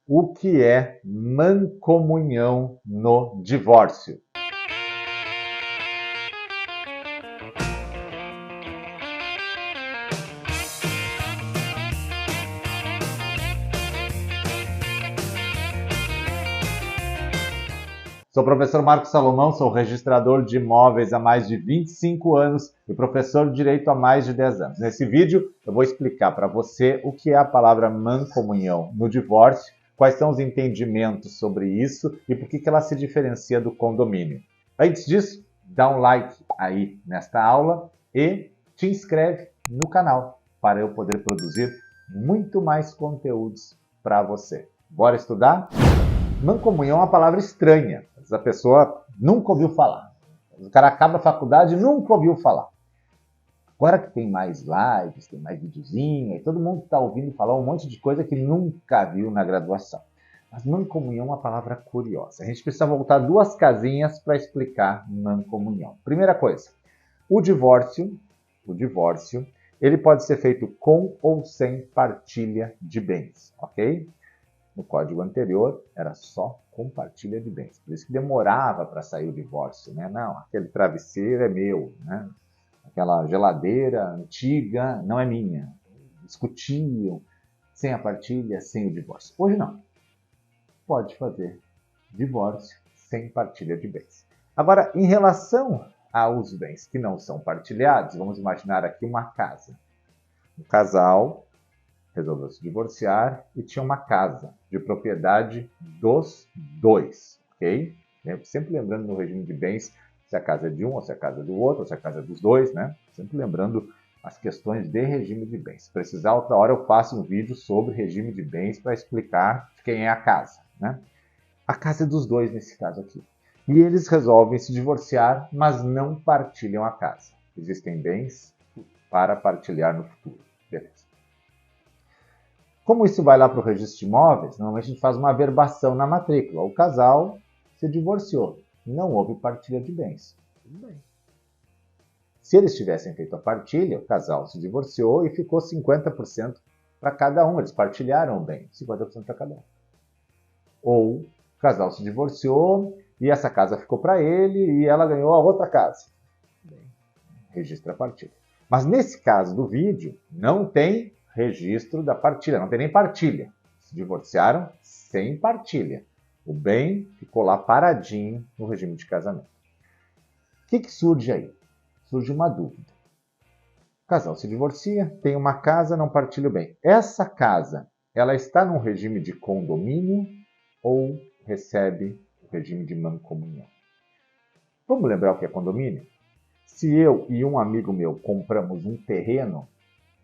o que é mancomunhão no divórcio. Sou o professor Marcos Salomão, sou registrador de imóveis há mais de 25 anos e professor de direito há mais de 10 anos. Nesse vídeo, eu vou explicar para você o que é a palavra mancomunhão no divórcio, quais são os entendimentos sobre isso e por que ela se diferencia do condomínio. Antes disso, dá um like aí nesta aula e te inscreve no canal para eu poder produzir muito mais conteúdos para você. Bora estudar? Mancomunhão é uma palavra estranha. A pessoa nunca ouviu falar. O cara acaba a faculdade e nunca ouviu falar. Agora que tem mais lives, tem mais videozinho, e todo mundo está ouvindo falar um monte de coisa que nunca viu na graduação. Mas mancomunhão é uma palavra curiosa. A gente precisa voltar 2 casinhas para explicar mancomunhão. Primeira coisa, o divórcio, ele pode ser feito com ou sem partilha de bens, ok? No código anterior, era só compartilha de bens. Por isso que demorava para sair o divórcio, né? Não, aquele travesseiro é meu, né? Aquela geladeira antiga não é minha. Discutiam sem a partilha, sem o divórcio. Hoje não. Pode fazer divórcio sem partilha de bens. Agora, em relação aos bens que não são partilhados, vamos imaginar aqui uma casa. Um casal resolveu se divorciar e tinha uma casa de propriedade dos dois, ok? Sempre lembrando no regime de bens se a casa é de um, ou se a casa é do outro, ou se a casa é dos dois, né? Sempre lembrando as questões de regime de bens. Se precisar, outra hora eu faço um vídeo sobre regime de bens para explicar quem é a casa, né? A casa é dos dois nesse caso aqui. E eles resolvem se divorciar, mas não partilham a casa. Existem bens para partilhar no futuro. Beleza. Como isso vai lá para o registro de imóveis, normalmente a gente faz uma averbação na matrícula. O casal se divorciou, não houve partilha de bens. Tudo bem. Se eles tivessem feito a partilha, o casal se divorciou e ficou 50% para cada um. Eles partilharam o bem, 50% para cada um. Ou o casal se divorciou e essa casa ficou para ele e ela ganhou a outra casa. Bem, registra a partilha. Mas nesse caso do vídeo, não tem registro da partilha, não tem nem partilha. Se divorciaram sem partilha. O bem ficou lá paradinho no regime de casamento. O que surge aí? Surge uma dúvida. O casal se divorcia, tem uma casa, não partilha o bem. Essa casa, ela está num regime de condomínio ou recebe o regime de mancomunhão? Vamos lembrar o que é condomínio? Se eu e um amigo meu compramos um terreno,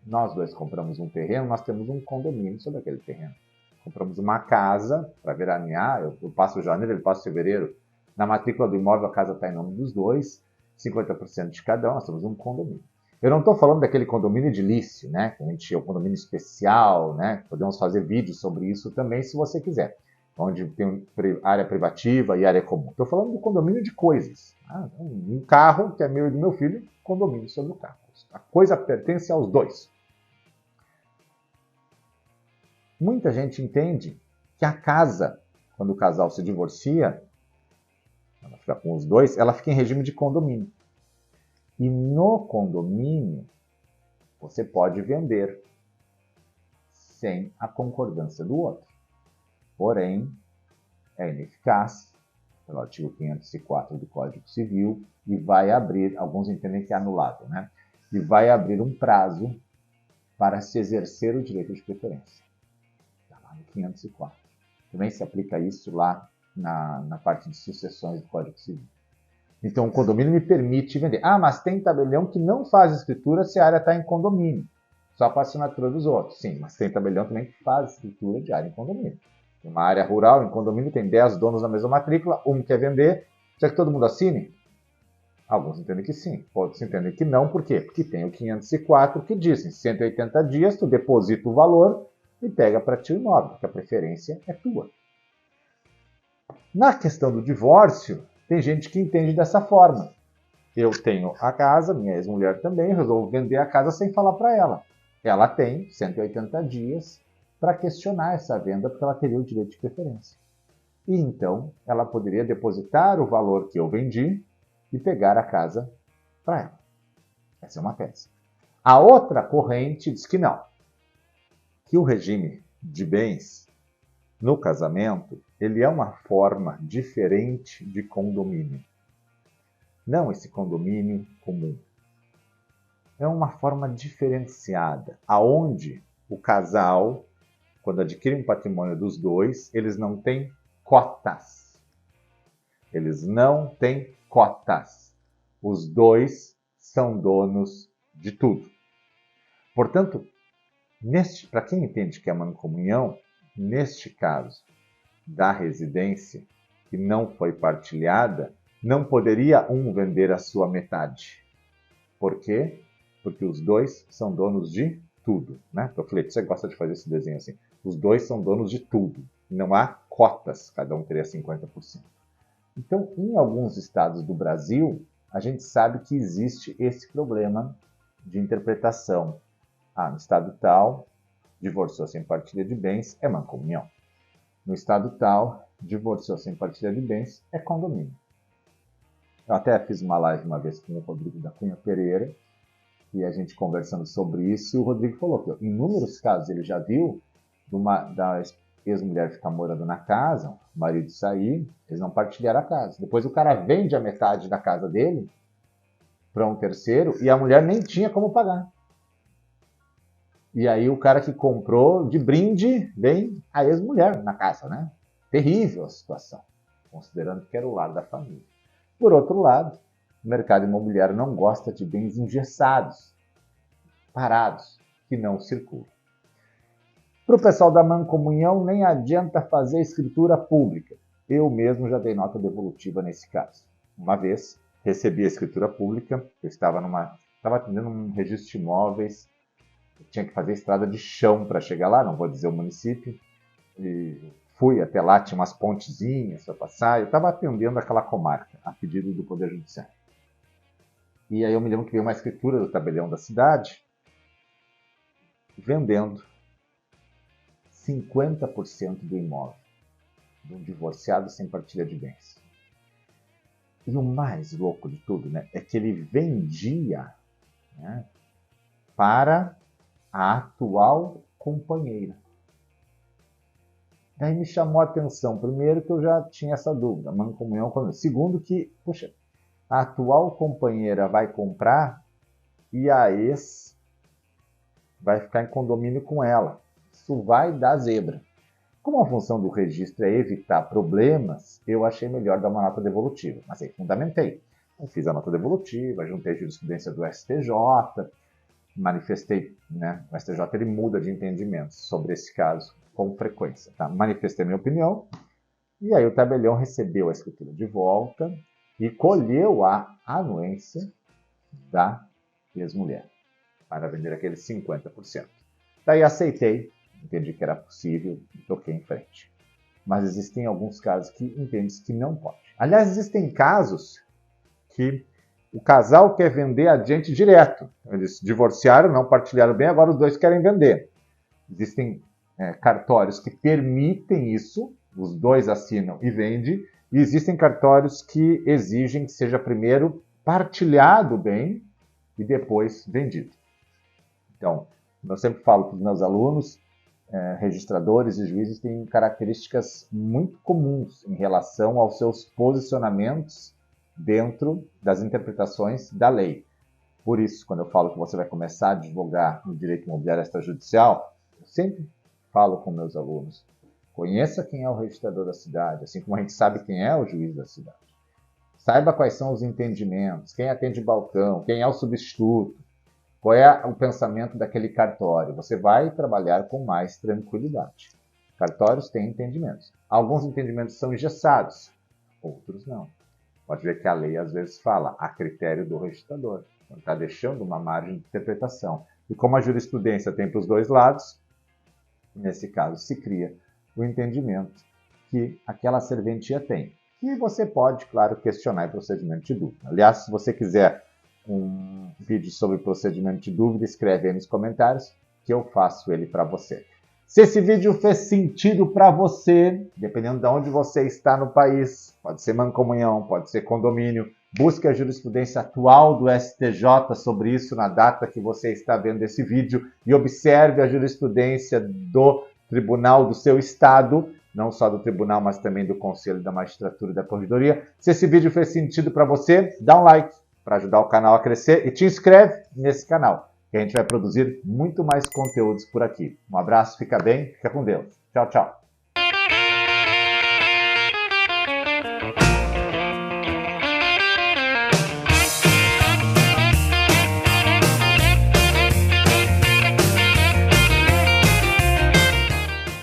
nós dois compramos um terreno, nós temos um condomínio sobre aquele terreno. Compramos uma casa para veranear, eu passo janeiro, ele passa fevereiro. Na matrícula do imóvel a casa está em nome dos dois, 50% de cada um, nós temos um condomínio. Eu não estou falando daquele condomínio edilício, né? Que a gente é um condomínio especial, né? Podemos fazer vídeos sobre isso também, se você quiser. Onde tem área privativa e área comum. Estou falando do condomínio de coisas. Um carro que é meu e do meu filho, condomínio sobre o carro. A coisa pertence aos dois. Muita gente entende que a casa, quando o casal se divorcia, ela fica com os dois, ela fica em regime de condomínio. E no condomínio, você pode vender sem a concordância do outro. Porém, é ineficaz, pelo artigo 504 do Código Civil, e vai abrir, alguns entendem que é anulado, né? E vai abrir um prazo para se exercer o direito de preferência. Está lá no 504. Também se aplica isso lá na parte de sucessões do Código Civil. Então, o condomínio me permite vender. Mas tem tabelião que não faz escritura se a área está em condomínio, só para a assinatura dos outros. Sim, mas tem tabelião também que faz escritura de área em condomínio. Uma área rural, em condomínio, tem 10 donos na mesma matrícula, um quer vender, quer que todo mundo assine? Alguns entendem que sim, outros entendem que não. Por quê? Porque tem o 504 que diz, em 180 dias, tu deposita o valor e pega para ti o imóvel, que a preferência é tua. Na questão do divórcio, tem gente que entende dessa forma. Eu tenho a casa, minha ex-mulher também, resolvo vender a casa sem falar para ela. Ela tem 180 dias para questionar essa venda, porque ela teria o direito de preferência. E então ela poderia depositar o valor que eu vendi e pegar a casa para ela. Essa é uma tese. A outra corrente diz que não, que o regime de bens no casamento ele é uma forma diferente de condomínio. Não esse condomínio comum. É uma forma diferenciada, aonde o casal, quando adquire um patrimônio dos dois, eles não têm cotas. Eles não têm cotas. Os dois são donos de tudo. Portanto, para quem entende que é mancomunhão, neste caso da residência que não foi partilhada, não poderia um vender a sua metade. Por quê? Porque os dois são donos de tudo, né? Então, Felipe, você gosta de fazer esse desenho assim. Os dois são donos de tudo. Não há cotas, cada um teria 50%. Então, em alguns estados do Brasil, a gente sabe que existe esse problema de interpretação. No estado tal, divorciou sem partilha de bens, é mancomunhão. No estado tal, divorciou sem partilha de bens, é condomínio. Eu até fiz uma live uma vez com o Rodrigo da Cunha Pereira, e a gente conversando sobre isso, e o Rodrigo falou que em inúmeros casos ele já viu da ex-mulher ficar morando na casa, o marido sair, eles não partilharam a casa. Depois o cara vende a metade da casa dele para um terceiro e a mulher nem tinha como pagar. E aí o cara que comprou de brinde vem a ex-mulher na casa, né? Terrível a situação, considerando que era o lar da família. Por outro lado, o mercado imobiliário não gosta de bens engessados, parados, que não circulam. Para o pessoal da mancomunhão, nem adianta fazer escritura pública. Eu mesmo já dei nota devolutiva nesse caso. Uma vez, recebi a escritura pública, eu estava atendendo um registro de imóveis, eu tinha que fazer estrada de chão para chegar lá, não vou dizer o município, e fui até lá, tinha umas pontezinhas para passar, eu estava atendendo aquela comarca, a pedido do Poder Judiciário. E aí eu me lembro que veio uma escritura do tabelião da cidade, vendendo 50% do imóvel de um divorciado sem partilha de bens. E o mais louco de tudo, né, é que ele vendia, né, para a atual companheira. Daí me chamou a atenção, primeiro que eu já tinha essa dúvida, mancomunhão com... Segundo que, puxa, a atual companheira vai comprar e a ex vai ficar em condomínio com ela. Isso vai dar zebra. Como a função do registro é evitar problemas, eu achei melhor dar uma nota devolutiva. Mas aí fundamentei. Eu fiz a nota devolutiva, juntei a jurisprudência do STJ, manifestei, né? O STJ ele muda de entendimento sobre esse caso com frequência. Tá? Manifestei minha opinião e aí o tabelião recebeu a escritura de volta e colheu a anuência da ex-mulher para vender aqueles 50%. Daí aceitei, entendi que era possível e toquei em frente. Mas existem alguns casos que entende que não pode. Aliás, existem casos que o casal quer vender adiante direto. Eles divorciaram, não partilharam bem, agora os dois querem vender. Existem cartórios que permitem isso, os dois assinam e vendem, e existem cartórios que exigem que seja primeiro partilhado bem e depois vendido. Então, eu sempre falo para os meus alunos, registradores e juízes têm características muito comuns em relação aos seus posicionamentos dentro das interpretações da lei. Por isso, quando eu falo que você vai começar a advogar no direito imobiliário extrajudicial, eu sempre falo com meus alunos, conheça quem é o registrador da cidade, assim como a gente sabe quem é o juiz da cidade. Saiba quais são os entendimentos, quem atende balcão, quem é o substituto, qual é o pensamento daquele cartório. Você vai trabalhar com mais tranquilidade. Cartórios têm entendimentos. Alguns entendimentos são engessados, outros não. Pode ver que a lei às vezes fala a critério do registrador. Então, está deixando uma margem de interpretação. E como a jurisprudência tem para os dois lados, nesse caso se cria o entendimento que aquela serventia tem. E você pode, claro, questionar o procedimento de dúvida. Aliás, se você quiser um vídeo sobre procedimento de dúvida, escreve aí nos comentários que eu faço ele para você. Se esse vídeo fez sentido para você, dependendo de onde você está no país, pode ser mancomunhão, pode ser condomínio, busque a jurisprudência atual do STJ sobre isso na data que você está vendo esse vídeo e observe a jurisprudência do tribunal do seu estado, não só do tribunal, mas também do Conselho da Magistratura e da Corregedoria. Se esse vídeo fez sentido para você, dá um like para ajudar o canal a crescer e te inscreve nesse canal, que a gente vai produzir muito mais conteúdos por aqui. Um abraço, fica bem, fica com Deus. Tchau, tchau.